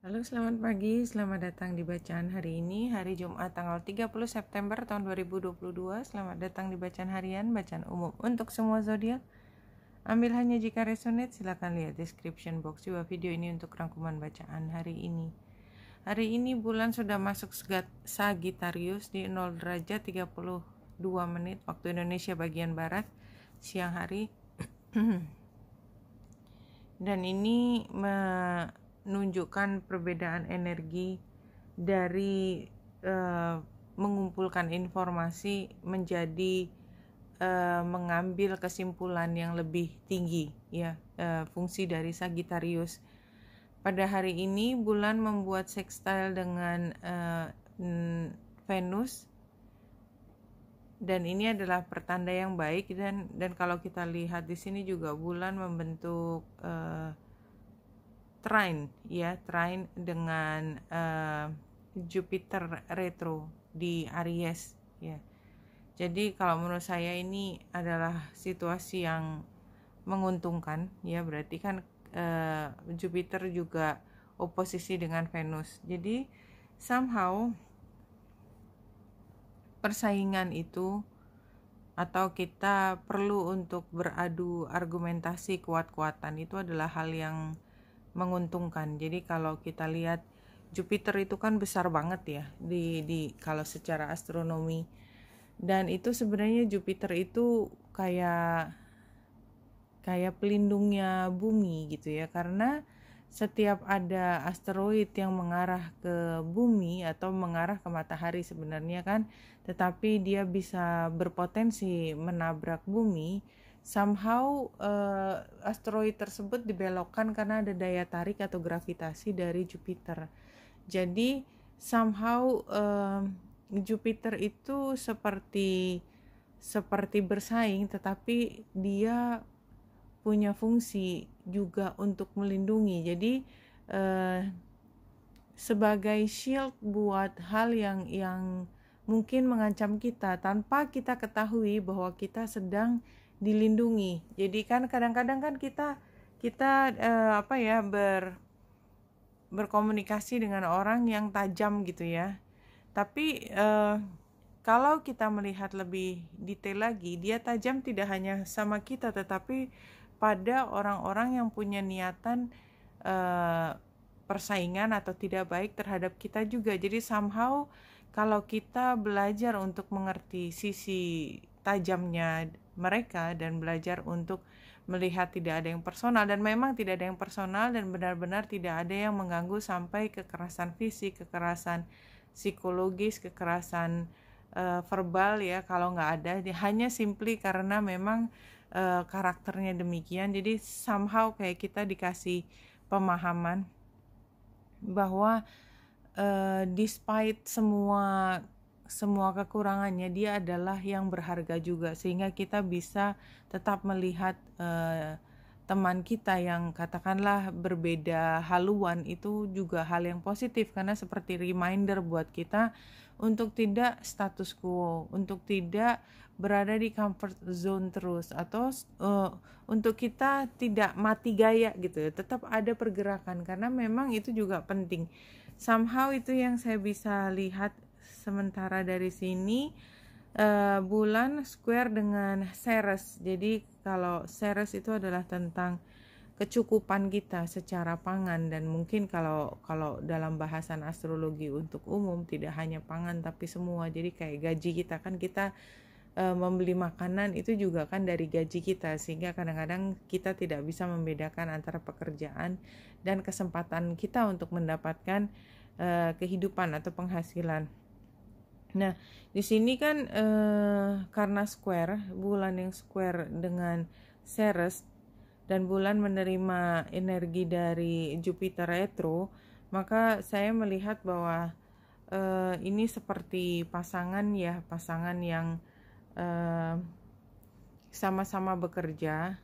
Halo, selamat pagi. Selamat datang di bacaan hari ini, hari Jumat tanggal 30 September tahun 2022. Selamat datang di bacaan harian, bacaan umum untuk semua zodiak. Ambil hanya jika resonate, silakan lihat description box di bawah video ini untuk rangkuman bacaan hari ini. Hari ini bulan sudah masuk Sagittarius di 0 derajat 32 menit waktu Indonesia bagian barat siang hari. Dan ini menunjukkan perbedaan energi dari mengumpulkan informasi menjadi mengambil kesimpulan yang lebih tinggi, ya, fungsi dari Sagittarius. Pada hari ini bulan membuat sextile dengan Venus, dan ini adalah pertanda yang baik, dan kalau kita lihat di sini juga bulan membentuk trine dengan Jupiter retro di Aries, ya. Jadi kalau menurut saya ini adalah situasi yang menguntungkan, ya, berarti kan Jupiter juga oposisi dengan Venus. Jadi somehow persaingan itu, atau kita perlu untuk beradu argumentasi kuat-kuatan, itu adalah hal yang menguntungkan. Jadi kalau kita lihat Jupiter itu kan besar banget ya di kalau secara astronomi, dan itu sebenarnya Jupiter itu kayak pelindungnya bumi gitu ya, karena setiap ada asteroid yang mengarah ke bumi atau mengarah ke matahari sebenarnya kan, tetapi dia bisa berpotensi menabrak bumi, somehow asteroid tersebut dibelokkan karena ada daya tarik atau gravitasi dari Jupiter. Jadi somehow Jupiter itu seperti bersaing, tetapi dia punya fungsi juga untuk melindungi. Jadi sebagai shield buat hal yang mungkin mengancam kita tanpa kita ketahui bahwa kita sedang dilindungi. Jadi kan kadang-kadang kan kita berkomunikasi dengan orang yang tajam gitu ya. Tapi kalau kita melihat lebih detail lagi, dia tajam tidak hanya sama kita, tetapi pada orang-orang yang punya niatan persaingan atau tidak baik terhadap kita juga. Jadi somehow kalau kita belajar untuk mengerti sisi tajamnya mereka dan belajar untuk melihat tidak ada yang personal, dan memang tidak ada yang personal, dan benar-benar tidak ada yang mengganggu sampai kekerasan fisik, kekerasan psikologis, kekerasan verbal, ya, kalau nggak ada, hanya simply karena memang karakternya demikian. Jadi somehow kayak kita dikasih pemahaman bahwa despite semua kekurangannya, dia adalah yang berharga juga, sehingga kita bisa tetap melihat teman kita yang katakanlah berbeda haluan itu juga hal yang positif, karena seperti reminder buat kita untuk tidak status quo, untuk tidak berada di comfort zone terus, atau untuk kita tidak mati gaya gitu, tetap ada pergerakan, karena memang itu juga penting. Somehow itu yang saya bisa lihat sementara dari sini. Bulan square dengan Ceres. Jadi kalau Ceres itu adalah tentang kecukupan kita secara pangan, dan mungkin kalau dalam bahasan astrologi untuk umum tidak hanya pangan tapi semua. Jadi kayak gaji kita kan, kita membeli makanan itu juga kan dari gaji kita, sehingga kadang-kadang kita tidak bisa membedakan antara pekerjaan dan kesempatan kita untuk mendapatkan kehidupan atau penghasilan. Nah, di sini kan karena square, bulan yang square dengan Ceres, dan bulan menerima energi dari Jupiter retro, maka saya melihat bahwa ini seperti pasangan yang sama-sama bekerja,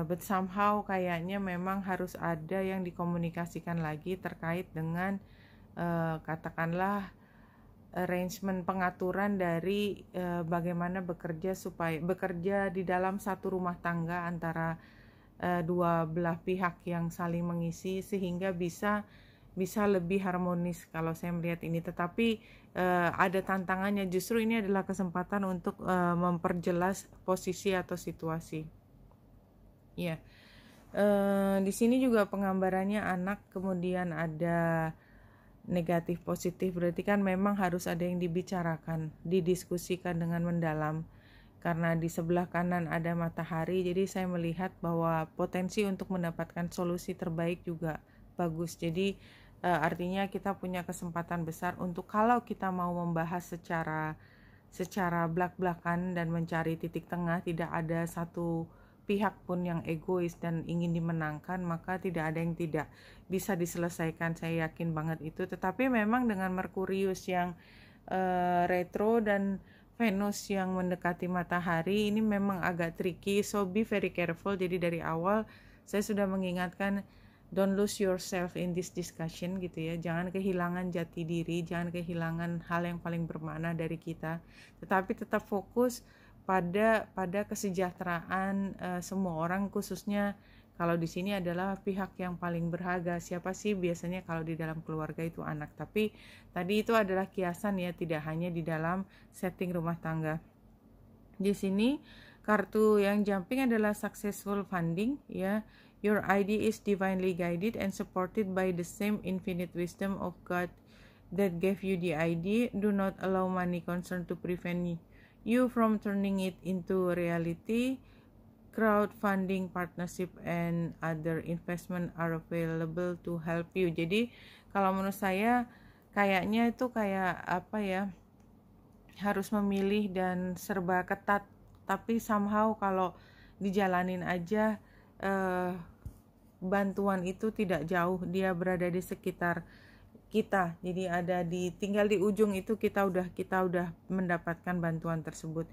but somehow kayaknya memang harus ada yang dikomunikasikan lagi terkait dengan katakanlah arrangement, pengaturan dari bagaimana bekerja di dalam satu rumah tangga antara dua belah pihak yang saling mengisi, sehingga bisa bisa lebih harmonis kalau saya melihat ini. Tetapi ada tantangannya, justru ini adalah kesempatan untuk memperjelas posisi atau situasi. Ya, di sini juga penggambarannya anak, kemudian ada negatif positif, berarti kan memang harus ada yang dibicarakan, didiskusikan dengan mendalam. Karena di sebelah kanan ada matahari, jadi saya melihat bahwa potensi untuk mendapatkan solusi terbaik juga bagus. Jadi artinya kita punya kesempatan besar untuk kalau kita mau membahas secara belak-belakan dan mencari titik tengah, tidak ada satu pihak pun yang egois dan ingin dimenangkan, maka tidak ada yang tidak bisa diselesaikan, saya yakin banget itu. Tetapi memang dengan Merkurius yang retro dan Venus yang mendekati matahari, ini memang agak tricky, so be very careful. Jadi dari awal saya sudah mengingatkan, don't lose yourself in this discussion gitu ya, jangan kehilangan jati diri, jangan kehilangan hal yang paling bermakna dari kita, tetapi tetap fokus pada kesejahteraan semua orang, khususnya kalau di sini adalah pihak yang paling berharga. Siapa sih? Biasanya kalau di dalam keluarga itu anak. Tapi tadi itu adalah kiasan ya, tidak hanya di dalam setting rumah tangga. Di sini kartu yang jumping adalah successful funding ya. Your idea is divinely guided and supported by the same infinite wisdom of God that gave you the idea. Do not allow money concern to prevent you from turning it into reality. Crowdfunding, partnership, and other investment are available to help you. Jadi kalau menurut saya kayaknya itu kayak apa ya, harus memilih dan serba ketat, tapi somehow kalau dijalanin aja bantuan itu tidak jauh, dia berada di sekitar kita. Jadi tinggal di ujung itu kita udah mendapatkan bantuan tersebut.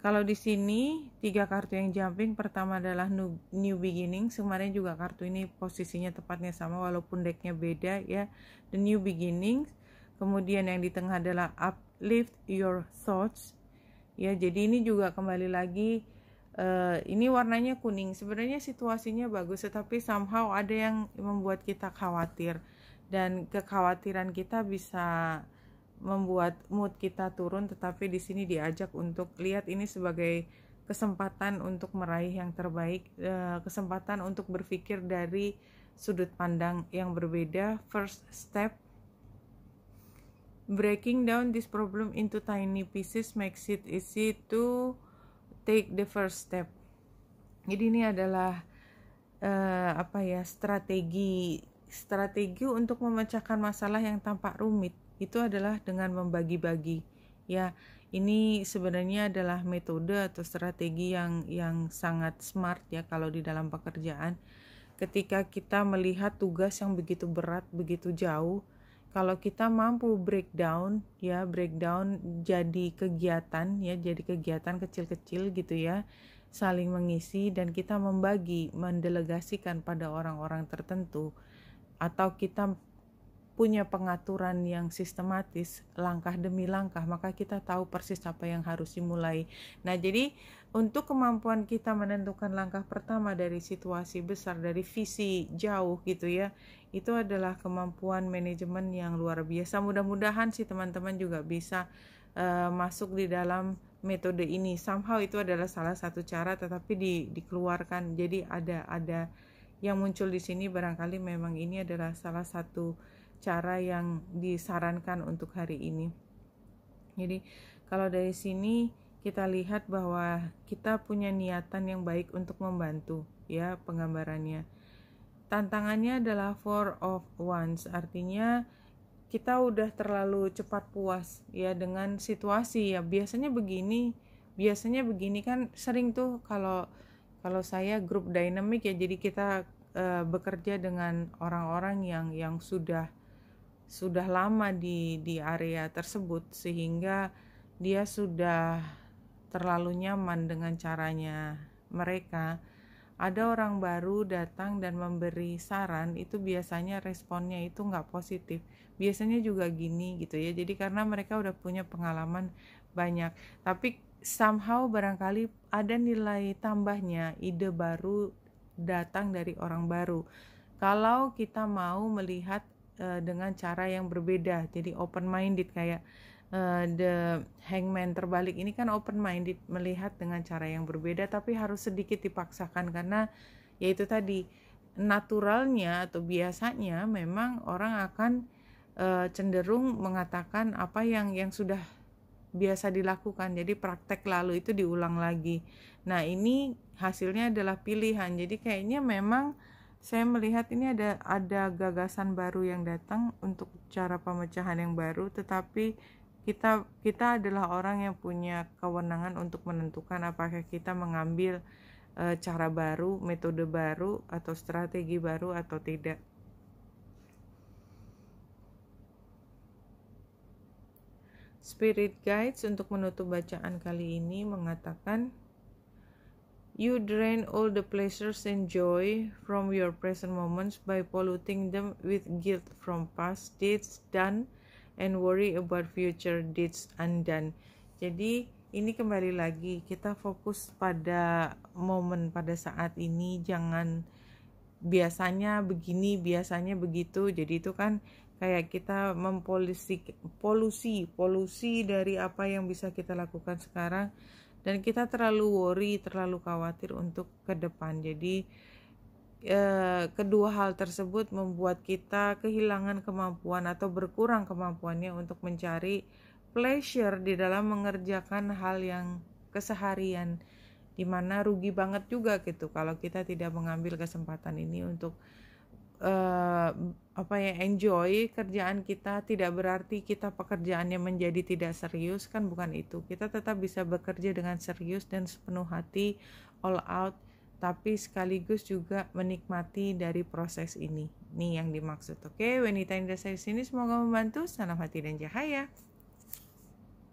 Kalau di sini 3 kartu yang jumping, pertama adalah new beginning. Kemarin juga kartu ini posisinya tepatnya sama walaupun decknya beda ya. The new beginning. Kemudian yang di tengah adalah uplift your thoughts. Ya, jadi ini juga kembali lagi ini warnanya kuning. Sebenarnya situasinya bagus, tetapi somehow ada yang membuat kita khawatir. Dan kekhawatiran kita bisa membuat mood kita turun, tetapi di sini diajak untuk lihat ini sebagai kesempatan untuk meraih yang terbaik, kesempatan untuk berpikir dari sudut pandang yang berbeda. First step, breaking down this problem into tiny pieces makes it easy to take the first step. Jadi ini adalah strategi untuk memecahkan masalah yang tampak rumit. Itu adalah dengan membagi-bagi ya. Ini sebenarnya adalah metode atau strategi yang sangat smart ya kalau di dalam pekerjaan. Ketika kita melihat tugas yang begitu berat, begitu jauh, kalau kita mampu breakdown jadi kegiatan ya, jadi kegiatan kecil-kecil gitu ya, saling mengisi, dan kita mendelegasikan pada orang-orang tertentu, atau kita punya pengaturan yang sistematis langkah demi langkah, maka kita tahu persis apa yang harus dimulai. Nah, jadi untuk kemampuan kita menentukan langkah pertama dari situasi besar, dari visi jauh gitu ya, itu adalah kemampuan manajemen yang luar biasa. Mudah-mudahan sih teman-teman juga bisa masuk di dalam metode ini. Somehow itu adalah salah satu cara, tetapi dikeluarkan. Jadi ada yang muncul di sini, barangkali memang ini adalah salah satu cara yang disarankan untuk hari ini. Jadi kalau dari sini kita lihat bahwa kita punya niatan yang baik untuk membantu ya, penggambarannya. Tantangannya adalah Four of Wands, artinya kita udah terlalu cepat puas ya dengan situasi ya. Biasanya begini kan sering tuh kalau saya grup dynamic ya, jadi kita bekerja dengan orang-orang yang sudah lama di area tersebut, sehingga dia sudah terlalu nyaman dengan caranya mereka. Ada orang baru datang dan memberi saran, itu biasanya responnya itu nggak positif. Biasanya juga gini gitu ya. Jadi karena mereka udah punya pengalaman banyak, tapi somehow barangkali ada nilai tambahnya, ide baru datang dari orang baru. Kalau kita mau melihat dengan cara yang berbeda. Jadi open minded, kayak the hangman terbalik ini kan open minded, melihat dengan cara yang berbeda, tapi harus sedikit dipaksakan karena yaitu tadi, naturalnya atau biasanya memang orang akan cenderung mengatakan apa yang sudah biasa dilakukan. Jadi praktek lalu itu diulang lagi. Nah, ini hasilnya adalah pilihan. Jadi kayaknya memang saya melihat ini ada gagasan baru yang datang untuk cara pemecahan yang baru, tetapi kita adalah orang yang punya kewenangan untuk menentukan apakah kita mengambil cara baru, metode baru, atau strategi baru atau tidak. Spirit Guides untuk menutup bacaan kali ini mengatakan, you drain all the pleasures and joy from your present moments by polluting them with guilt from past deeds done and worry about future deeds undone. Jadi ini kembali lagi, kita fokus pada momen pada saat ini, jangan biasanya begini, biasanya begitu. Jadi itu kan kayak kita polusi dari apa yang bisa kita lakukan sekarang, dan kita terlalu worry, terlalu khawatir untuk ke depan. Jadi kedua hal tersebut membuat kita kehilangan kemampuan atau berkurang kemampuannya untuk mencari pleasure di dalam mengerjakan hal yang keseharian, dimana rugi banget juga gitu kalau kita tidak mengambil kesempatan ini untuk enjoy kerjaan kita. Tidak berarti kita pekerjaannya menjadi tidak serius, kan bukan itu. Kita tetap bisa bekerja dengan serius dan sepenuh hati, all out, tapi sekaligus juga menikmati dari proses ini. Nih yang dimaksud. Oke, Wanita Indah saya sini semoga membantu. Salam hati dan cahaya.